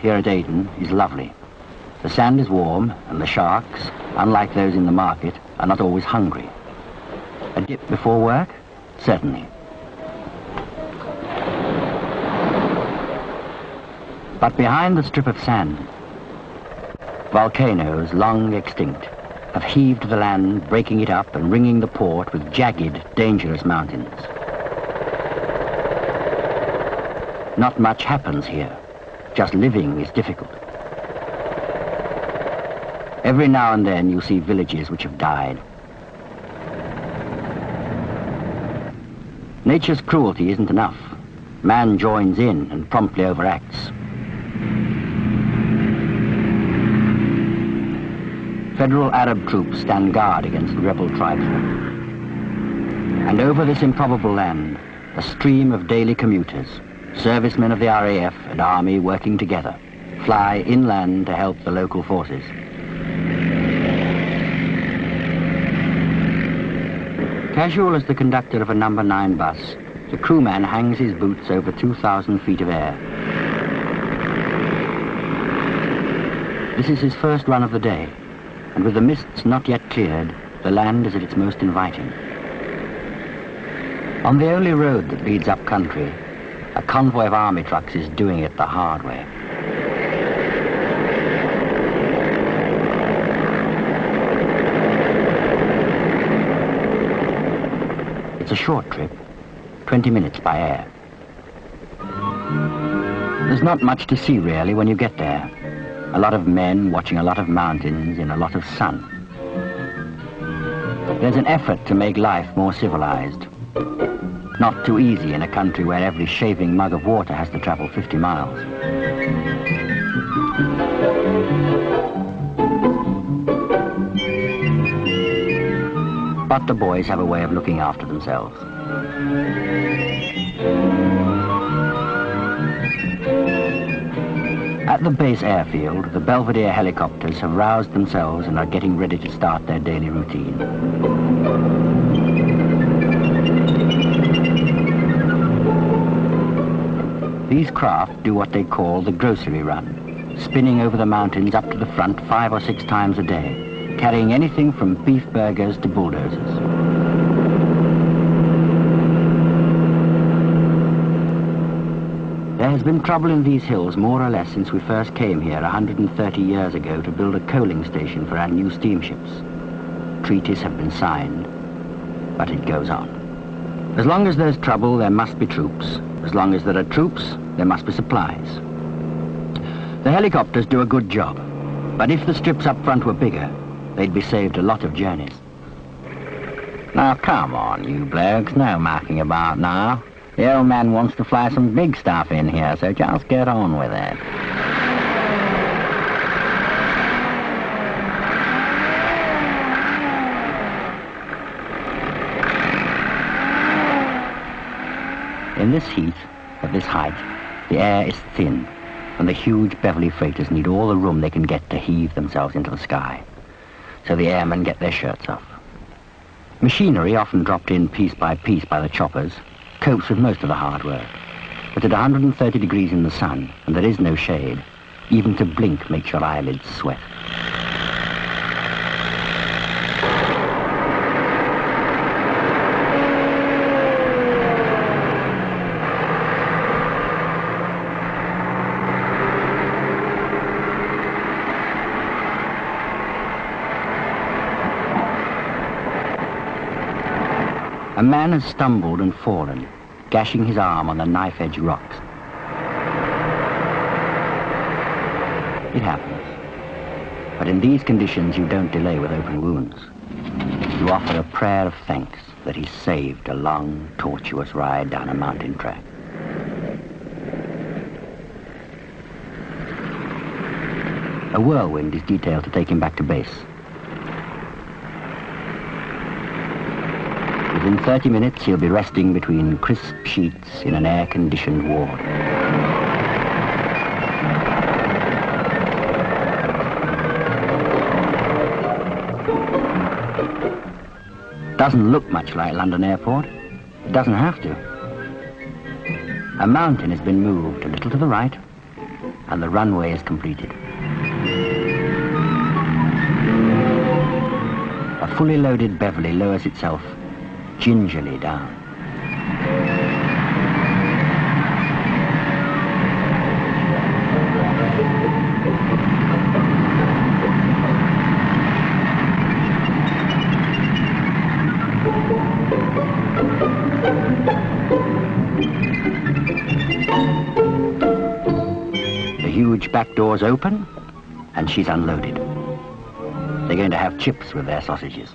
here at Aden is lovely. The sand is warm, and the sharks, unlike those in the market, are not always hungry. A dip before work? Certainly. But behind the strip of sand, volcanoes, long extinct, have heaved the land, breaking it up and ringing the port with jagged, dangerous mountains. Not much happens here. Just living is difficult. Every now and then you see villages which have died. Nature's cruelty isn't enough. Man joins in and promptly overacts. Federal Arab troops stand guard against rebel tribesmen. And over this improbable land, a stream of daily commuters, servicemen of the RAF and Army working together, fly inland to help the local forces. Casual as the conductor of a number 9 bus, the crewman hangs his boots over 2,000 feet of air. This is his first run of the day, and with the mists not yet cleared, the land is at its most inviting. On the only road that leads up country, a convoy of army trucks is doing it the hard way. It's a short trip, 20 minutes by air. There's not much to see really when you get there. A lot of men watching a lot of mountains in a lot of sun. There's an effort to make life more civilized. Not too easy in a country where every shaving mug of water has to travel 50 miles. But the boys have a way of looking after themselves. At the base airfield, the Belvedere helicopters have roused themselves and are getting ready to start their daily routine. These craft do what they call the grocery run, spinning over the mountains up to the front 5 or 6 times a day, carrying anything from beef burgers to bulldozers. There has been trouble in these hills more or less since we first came here 130 years ago to build a coaling station for our new steamships. Treaties have been signed, but it goes on. As long as there's trouble, there must be troops. As long as there are troops, there must be supplies. The helicopters do a good job, but if the strips up front were bigger, they'd be saved a lot of journeys. Now come on, you blokes, no mucking about now. The old man wants to fly some big stuff in here, so just get on with it. In this heat, at this height, the air is thin, and the huge Beverly freighters need all the room they can get to heave themselves into the sky. So the airmen get their shirts off. Machinery, often dropped in piece by the choppers, copes with most of the hard work. But at 130 degrees in the sun, and there is no shade, even to blink makes your eyelids sweat. A man has stumbled and fallen, gashing his arm on the knife-edge rocks. It happens. But in these conditions, you don't delay with open wounds. You offer a prayer of thanks that he's saved a long, tortuous ride down a mountain track. A whirlwind is detailed to take him back to base. Within 30 minutes, he'll be resting between crisp sheets in an air-conditioned ward. Doesn't look much like London Airport. It doesn't have to. A mountain has been moved a little to the right, and the runway is completed. A fully loaded Beverley lowers itself gingerly down. The huge back doors open, and she's unloaded. They're going to have chips with their sausages.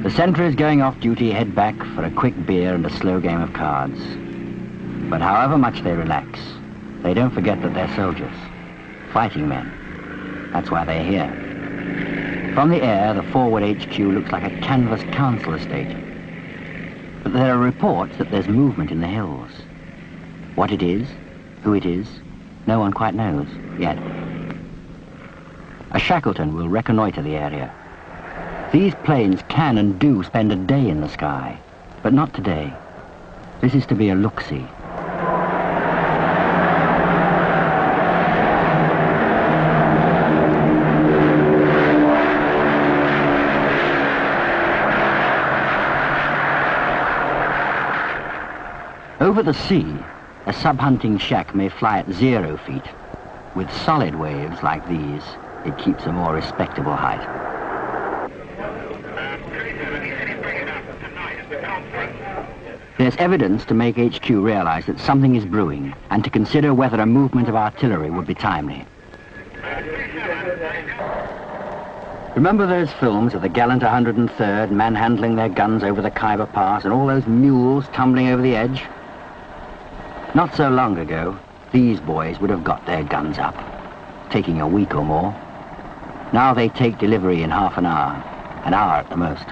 The sentries going off duty head back for a quick beer and a slow game of cards. But however much they relax, they don't forget that they're soldiers, fighting men. That's why they're here. From the air, the forward HQ looks like a canvas council estate. But there are reports that there's movement in the hills. What it is, who it is, no one quite knows yet. A Shackleton will reconnoiter the area. These planes can and do spend a day in the sky, but not today. This is to be a look-see. Over the sea, a sub-hunting shack may fly at 0 feet. With solid waves like these, it keeps a more respectable height. There's evidence to make HQ realize that something is brewing and to consider whether a movement of artillery would be timely. Remember those films of the gallant 103rd manhandling their guns over the Khyber Pass and all those mules tumbling over the edge? Not so long ago, these boys would have got their guns up, taking a week or more. Now they take delivery in half an hour at the most.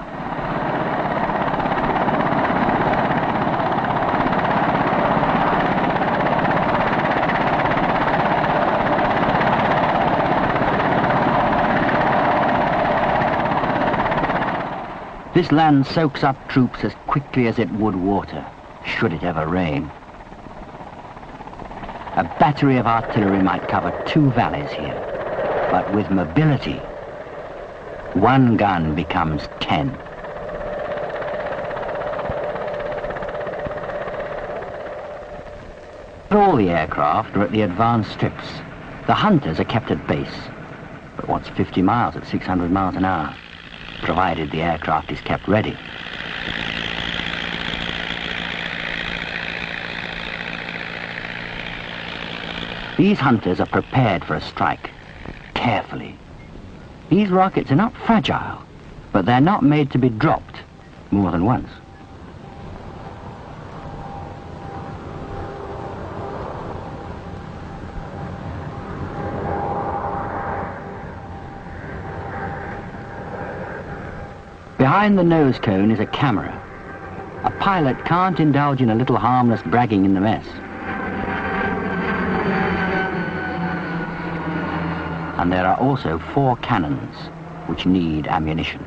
This land soaks up troops as quickly as it would water, should it ever rain. A battery of artillery might cover 2 valleys here, but with mobility, 1 gun becomes 10. All the aircraft are at the advanced strips. The hunters are kept at base. But what's 50 miles at 600 miles an hour? Provided the aircraft is kept ready. These hunters are prepared for a strike, carefully. These rockets are not fragile, but they're not made to be dropped more than once. Behind the nose cone is a camera. A pilot can't indulge in a little harmless bragging in the mess. And there are also 4 cannons, which need ammunition.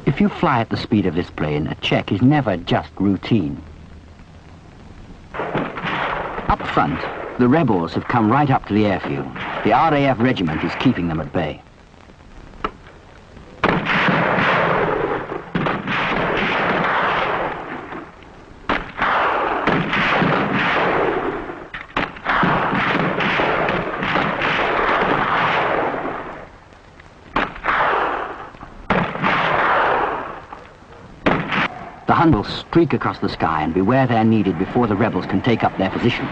If you fly at the speed of this plane, a check is never just routine. Up front, the rebels have come right up to the airfield. The RAF regiment is keeping them at bay. The Hun will streak across the sky and be where they're needed before the rebels can take up their position.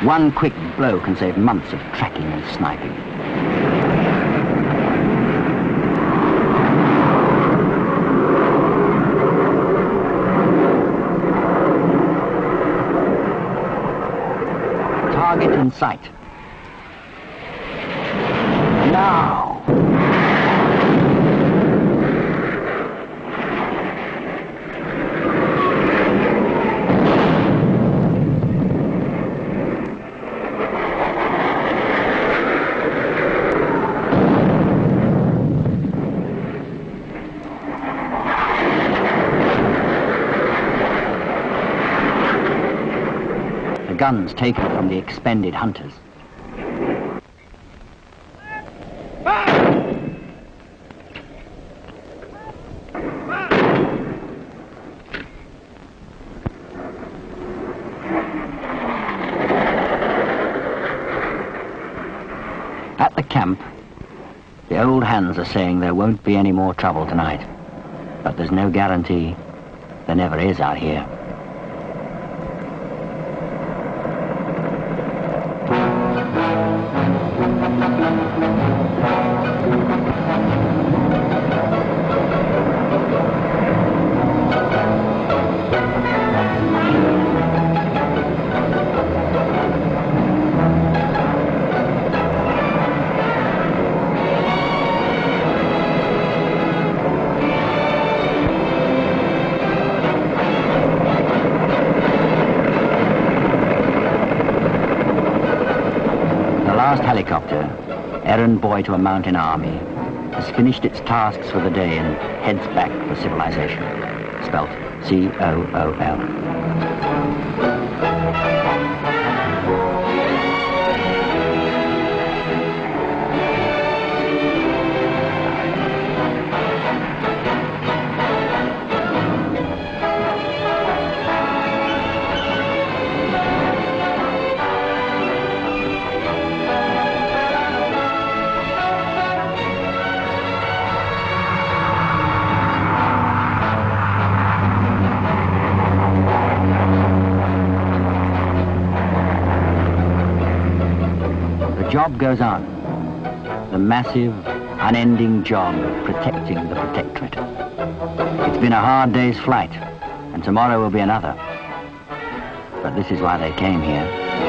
One quick blow can save months of tracking and sniping. Target in sight. guns taken from the expended hunters. At the camp, the old hands are saying there won't be any more trouble tonight. But there's no guarantee. There never is out here. Helicopter, errand boy to a mountain army, has finished its tasks for the day and heads back for civilization. Spelt C-O-O-L. The job goes on. The massive, unending job of protecting the protectorate. It's been a hard day's flight, and tomorrow will be another. But this is why they came here.